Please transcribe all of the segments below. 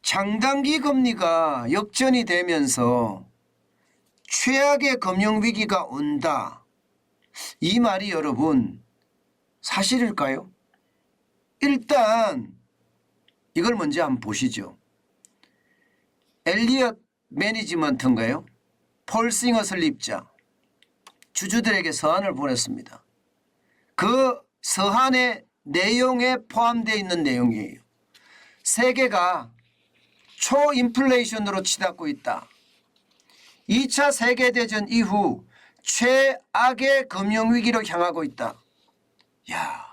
장단기 금리가 역전이 되면서 최악의 금융위기가 온다. 이 말이 여러분 사실일까요? 일단 이걸 먼저 한번 보시죠. 엘리엇 매니지먼트인가요? 폴 싱어 설립자 주주들에게 서한을 보냈습니다. 그 서한의 내용에 포함되어 있는 내용이에요. 세계가 초인플레이션으로 치닫고 있다. 2차 세계대전 이후 최악의 금융위기로 향하고 있다. 야,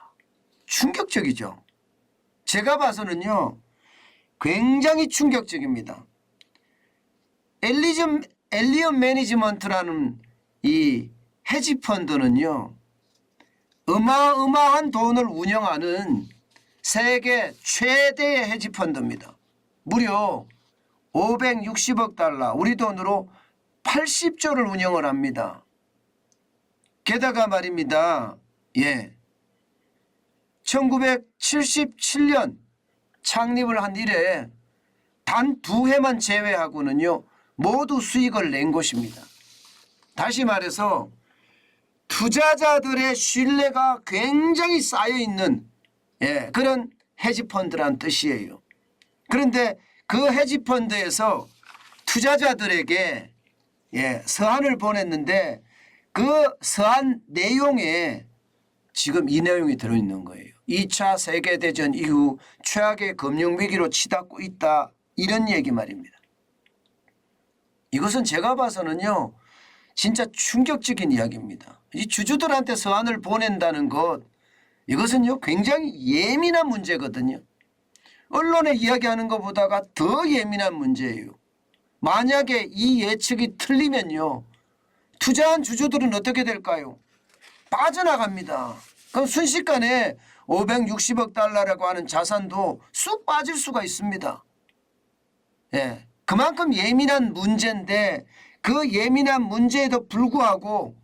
충격적이죠. 제가 봐서는요 굉장히 충격적입니다. 엘리엇 매니지먼트라는 이 헤지펀드는요 어마어마한 돈을 운영하는 세계 최대의 헤지펀드입니다. 무려 560억 달러, 우리 돈으로 80조를 운영을 합니다. 게다가 말입니다. 1977년 창립을 한 이래 단 2해만 제외하고는요 모두 수익을 낸 것입니다. 다시 말해서 투자자들의 신뢰가 굉장히 쌓여있는 그런 헤지펀드란 뜻이에요. 그런데 그 헤지펀드에서 투자자들에게 서한을 보냈는데 그 서한 내용에 지금 이 내용이 들어있는 거예요. 2차 세계대전 이후 최악의 금융위기로 치닫고 있다. 이런 얘기 말입니다. 이것은 제가 봐서는요 진짜 충격적인 이야기입니다. 이 주주들한테 서한을 보낸다는 것, 이것은요 굉장히 예민한 문제거든요. 언론에 이야기하는 것보다가 더 예민한 문제예요. 만약에 이 예측이 틀리면요 투자한 주주들은 어떻게 될까요? 빠져나갑니다. 그럼 순식간에 560억 달러라고 하는 자산도 쑥 빠질 수가 있습니다. 그만큼 예민한 문제인데 그 예민한 문제에도 불구하고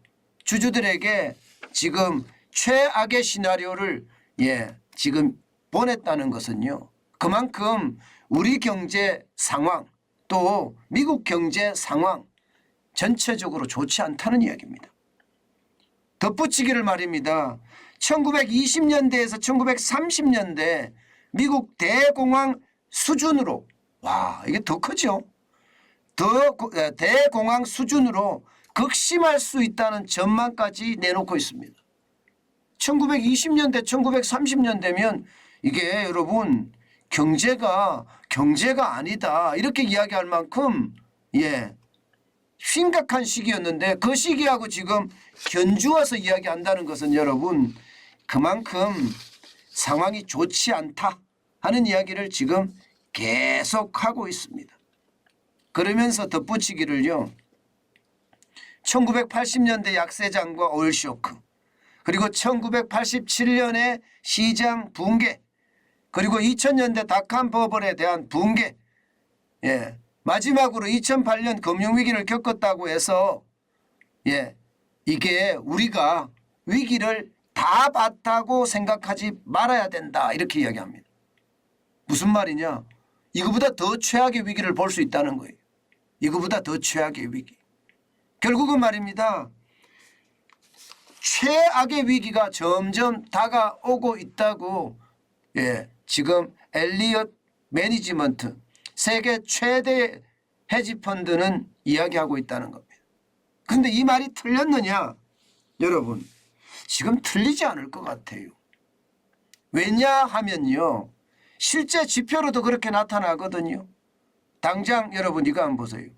주주들에게 지금 최악의 시나리오를 지금 보냈다는 것은요 그만큼 우리 경제 상황 또 미국 경제 상황 전체적으로 좋지 않다는 이야기입니다. 덧붙이기를 말입니다. 1920년대에서 1930년대 미국 대공황 수준으로, 와 이게 더 크죠. 대공황 수준으로 극심할 수 있다는 전망까지 내놓고 있습니다. 1920년대 1930년대면 이게 여러분 경제가 아니다 이렇게 이야기할 만큼 심각한 시기였는데 그 시기하고 지금 견주어서 이야기한다는 것은 여러분 그만큼 상황이 좋지 않다 하는 이야기를 지금 계속하고 있습니다. 그러면서 덧붙이기를요 1980년대 약세장과 오일쇼크, 그리고 1987년의 시장 붕괴, 그리고 2000년대 닷컴 버블에 대한 붕괴, 마지막으로 2008년 금융위기를 겪었다고 해서 이게 우리가 위기를 다 봤다고 생각하지 말아야 된다 이렇게 이야기합니다. 무슨 말이냐, 이거보다 더 최악의 위기를 볼 수 있다는 거예요. 이거보다 더 최악의 위기. 결국은 말입니다. 최악의 위기가 점점 다가오고 있다고 지금 엘리엇 매니지먼트 세계 최대 헤지펀드는 이야기하고 있다는 겁니다. 그런데 이 말이 틀렸느냐? 여러분 지금 틀리지 않을 것 같아요. 왜냐하면요 실제 지표로도 그렇게 나타나거든요. 당장 여러분 이거 한번 보세요.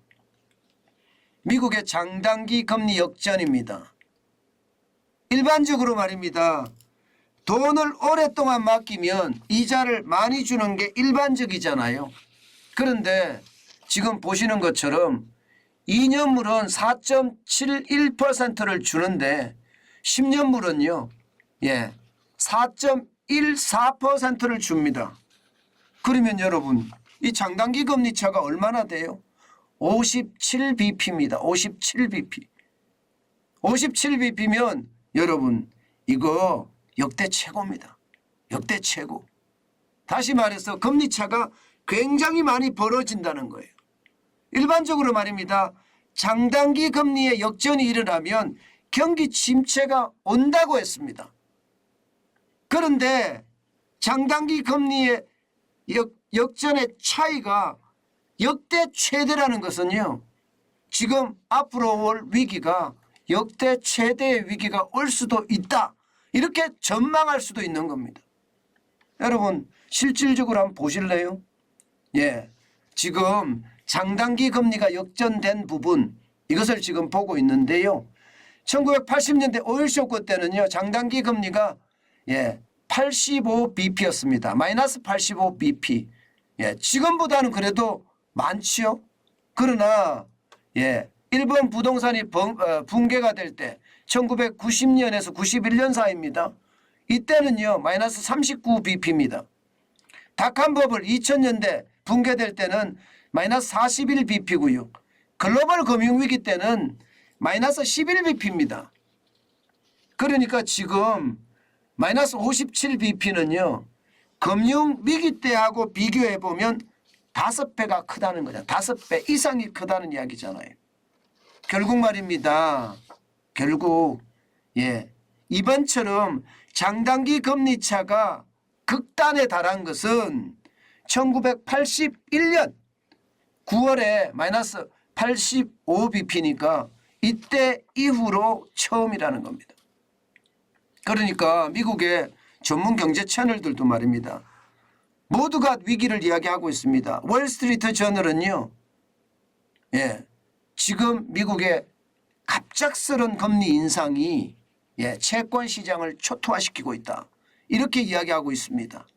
미국의 장단기 금리 역전입니다. 일반적으로 말입니다. 돈을 오랫동안 맡기면 이자를 많이 주는 게 일반적이잖아요. 그런데 지금 보시는 것처럼 2년물은 4.71%를 주는데 10년물은요 4.14%를 줍니다. 그러면 여러분 이 장단기 금리 차가 얼마나 돼요? 57bp입니다. 57bp. 57bp면 여러분 이거 역대 최고입니다. 역대 최고. 다시 말해서 금리 차가 굉장히 많이 벌어진다는 거예요. 일반적으로 말입니다. 장단기 금리의 역전이 일어나면 경기 침체가 온다고 했습니다. 그런데 장단기 금리의 역전의 차이가 역대 최대라는 것은요. 지금 앞으로 올 위기가 역대 최대의 위기가 올 수도 있다. 이렇게 전망할 수도 있는 겁니다. 여러분 실질적으로 한번 보실래요? 예, 지금 장단기 금리가 역전된 부분 이것을 지금 보고 있는데요. 1980년대 오일 쇼크 때는요. 장단기 금리가 85bp였습니다. 마이너스 85bp. 지금보다는 그래도 많지요. 그러나 일본 부동산이 붕괴가 될 때 1990년에서 91년 사이입니다. 이때는요. 마이너스 39bp입니다. 닷컴 버블 2000년대 붕괴될 때는 마이너스 41bp고요. 글로벌 금융위기 때는 마이너스 11bp입니다. 그러니까 지금 마이너스 57bp는요. 금융위기 때하고 비교해보면 5배가 크다는 거죠. 5배 이상이 크다는 이야기잖아요. 결국 말입니다. 결국 이번처럼 장단기 금리차가 극단에 달한 것은 1981년 9월에 마이너스 85bp니까 이때 이후로 처음이라는 겁니다. 그러니까 미국의 전문 경제 채널들도 말입니다. 모두가 위기를 이야기하고 있습니다. 월스트리트 저널은요. 지금 미국의 갑작스런 금리 인상이 채권 시장을 초토화시키고 있다. 이렇게 이야기하고 있습니다.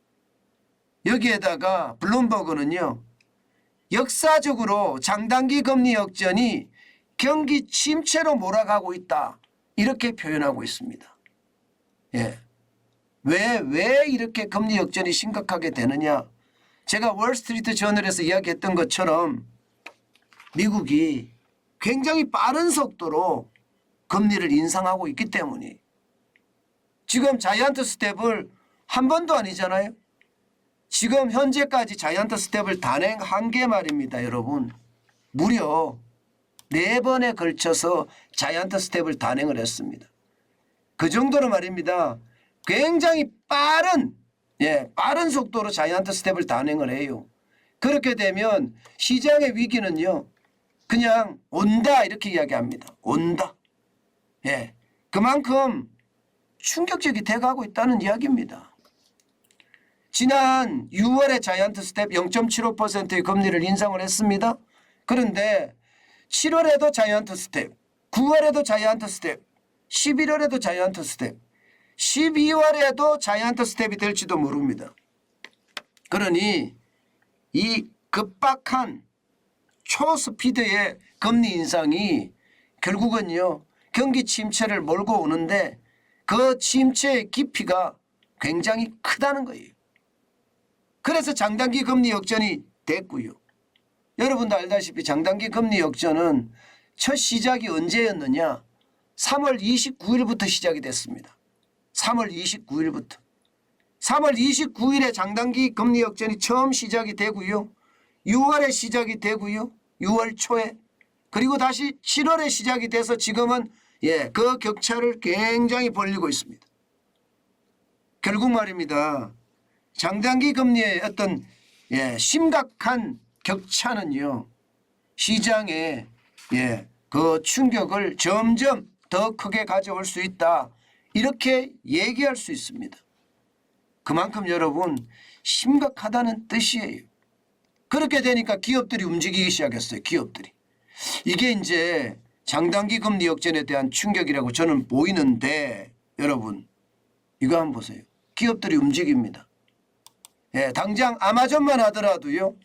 여기에다가 블룸버그는요. 역사적으로 장단기 금리 역전이 경기 침체로 몰아가고 있다. 이렇게 표현하고 있습니다. 왜 이렇게 금리 역전이 심각하게 되느냐. 제가 월스트리트 저널에서 이야기했던 것처럼 미국이 굉장히 빠른 속도로 금리를 인상하고 있기 때문에 지금 자이언트 스텝을 한 번도 아니잖아요. 지금 현재까지 자이언트 스텝을 단행한 게 말입니다. 여러분 무려 4번에 걸쳐서 자이언트 스텝을 단행을 했습니다. 그 정도로 말입니다. 굉장히 빠른 속도로 자이언트 스텝을 단행을 해요. 그렇게 되면 시장의 위기는요. 그냥 온다 이렇게 이야기합니다. 온다. 그만큼 충격적이 돼가고 있다는 이야기입니다. 지난 6월에 자이언트 스텝 0.75%의 금리를 인상을 했습니다. 그런데 7월에도 자이언트 스텝, 9월에도 자이언트 스텝, 11월에도 자이언트 스텝, 12월에도 자이언트 스텝이 될지도 모릅니다. 그러니 이 급박한 초스피드의 금리 인상이 결국은요. 경기 침체를 몰고 오는데 그 침체의 깊이가 굉장히 크다는 거예요. 그래서 장단기 금리 역전이 됐고요. 여러분도 알다시피 장단기 금리 역전은 첫 시작이 언제였느냐. 3월 29일부터 시작이 됐습니다. 3월 29일부터. 3월 29일에 장단기 금리 역전이 처음 시작이 되고요. 6월에 시작이 되고요. 6월 초에. 그리고 다시 7월에 시작이 돼서 지금은 그 격차를 굉장히 벌리고 있습니다. 결국 말입니다. 장단기 금리의 어떤 심각한 격차는요. 시장에 그 충격을 점점 더 크게 가져올 수 있다. 이렇게 얘기할 수 있습니다. 그만큼 여러분 심각하다는 뜻이에요. 그렇게 되니까 기업들이 움직이기 시작했어요. 기업들이. 이게 이제 장단기 금리 역전에 대한 충격이라고 저는 보이는데 여러분 이거 한번 보세요. 기업들이 움직입니다. 당장 아마존만 하더라도요.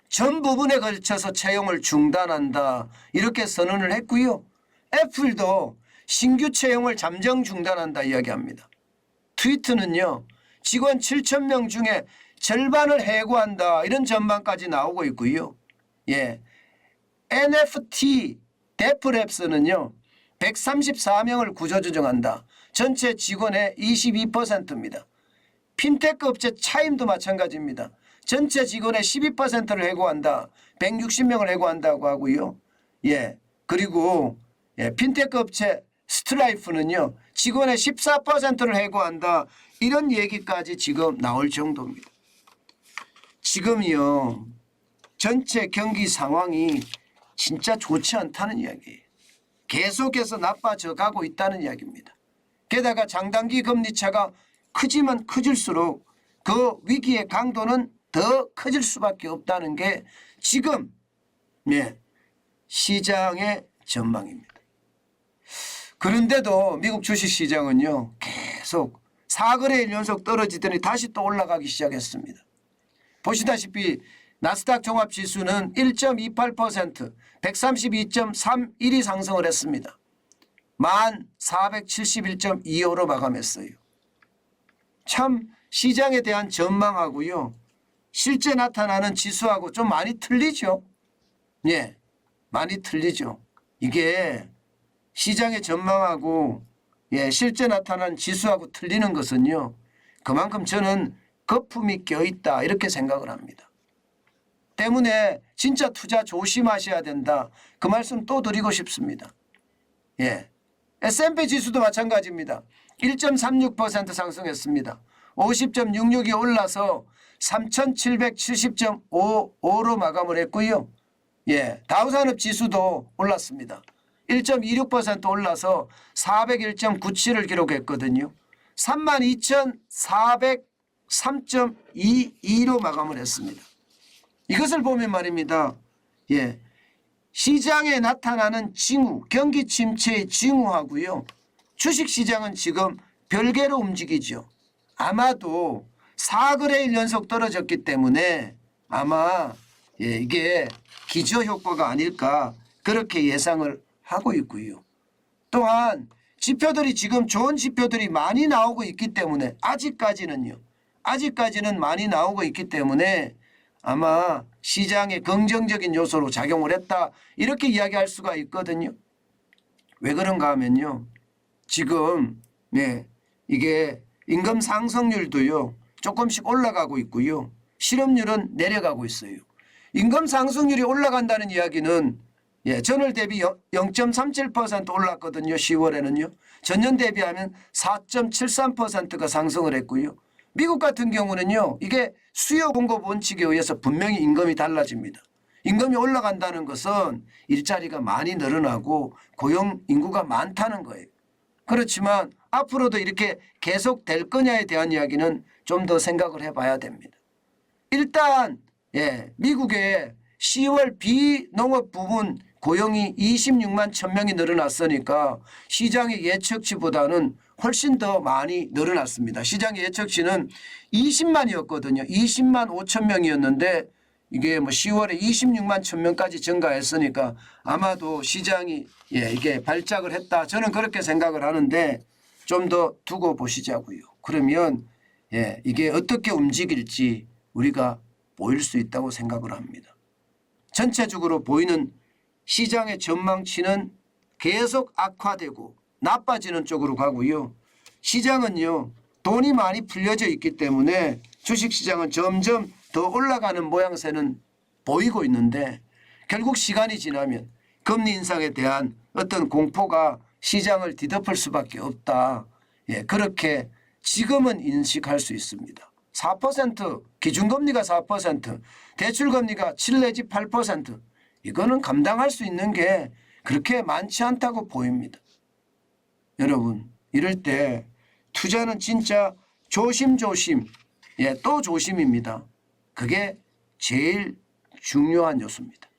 전 부분에 걸쳐서 채용을 중단한다. 이렇게 선언을 했고요. 애플도 신규 채용을 잠정 중단한다 이야기합니다. 트위터는요. 직원 7,000명 중에 절반을 해고한다. 이런 전망까지 나오고 있고요. NFT 데프랩스는요. 134명을 구조조정한다. 전체 직원의 22%입니다. 핀테크 업체 차임도 마찬가지입니다. 전체 직원의 12%를 해고한다. 160명을 해고한다고 하고요. 예. 그리고 핀테크 업체 스트라이프는요. 직원의 14%를 해고한다. 이런 얘기까지 지금 나올 정도입니다. 지금요. 전체 경기 상황이 진짜 좋지 않다는 이야기예요. 계속해서 나빠져 가고 있다는 이야기입니다. 게다가 장단기 금리차가 크지만 커질수록 그 위기의 강도는 더 커질 수밖에 없다는 게 지금 시장의 전망입니다. 그런데도 미국 주식시장은요. 계속 4거래일 연속 떨어지더니 다시 또 올라가기 시작했습니다. 보시다시피 나스닥 종합지수는 1.28% 132.31이 상승을 했습니다. 1471.25로 마감했어요. 참 시장에 대한 전망하고요. 실제 나타나는 지수하고 좀 많이 틀리죠. 예, 많이 틀리죠. 이게 시장의 전망하고 실제 나타난 지수하고 틀리는 것은요. 그만큼 저는 거품이 껴있다 이렇게 생각을 합니다. 때문에 진짜 투자 조심하셔야 된다. 그 말씀 또 드리고 싶습니다. 예, S&P 지수도 마찬가지입니다. 1.36% 상승했습니다. 50.66이 올라서 3770.55로 마감을 했고요. 예, 다우산업 지수도 올랐습니다. 1.26% 올라서 401.97을 기록했거든요. 32,403.22로 마감을 했습니다. 이것을 보면 말입니다. 예, 시장에 나타나는 징후, 경기 침체의 징후하고요. 주식시장은 지금 별개로 움직이죠. 아마도 4거래일 연속 떨어졌기 때문에 아마 이게 기저효과가 아닐까 그렇게 예상을 하고 있고요. 또한 지표들이 지금 좋은 지표들이 많이 나오고 있기 때문에 아직까지는 많이 나오고 있기 때문에 아마 시장에 긍정적인 요소로 작용을 했다 이렇게 이야기할 수가 있거든요. 왜 그런가 하면요. 지금 이게 임금 상승률도요. 조금씩 올라가고 있고요. 실업률은 내려가고 있어요. 임금 상승률이 올라간다는 이야기는 전월 대비 0.37% 올랐거든요. 10월에는요. 전년 대비하면 4.73%가 상승을 했고요. 미국 같은 경우는요. 이게 수요 공급 원칙에 의해서 분명히 임금이 달라집니다. 임금이 올라간다는 것은 일자리가 많이 늘어나고 고용 인구가 많다는 거예요. 그렇지만 앞으로도 이렇게 계속 될 거냐에 대한 이야기는 좀 더 생각을 해봐야 됩니다. 일단 미국의 10월 비농업 부분 고용이 26만 1,000명이 늘어났으니까 시장의 예측치보다는 훨씬 더 많이 늘어났습니다. 시장의 예측치는 20만이었거든요. 20만 5천 명이었는데 이게 10월에 26만 1,000명까지 증가했으니까 아마도 시장이 이게 발작을 했다. 저는 그렇게 생각을 하는데 좀 더 두고 보시자고요. 그러면 이게 어떻게 움직일지 우리가 보일 수 있다고 생각을 합니다. 전체적으로 보이는 시장의 전망치는 계속 악화되고 나빠지는 쪽으로 가고요. 시장은요. 돈이 많이 풀려져 있기 때문에 주식시장은 점점 더 올라가는 모양새는 보이고 있는데 결국 시간이 지나면 금리 인상에 대한 어떤 공포가 시장을 뒤덮을 수밖에 없다. 그렇게 지금은 인식할 수 있습니다. 4% 기준금리가 4% 대출금리가 7 내지 8% 이거는 감당할 수 있는 게 그렇게 많지 않다고 보입니다. 여러분 이럴 때 투자는 진짜 조심조심 또 조심입니다. 그게 제일 중요한 요소입니다.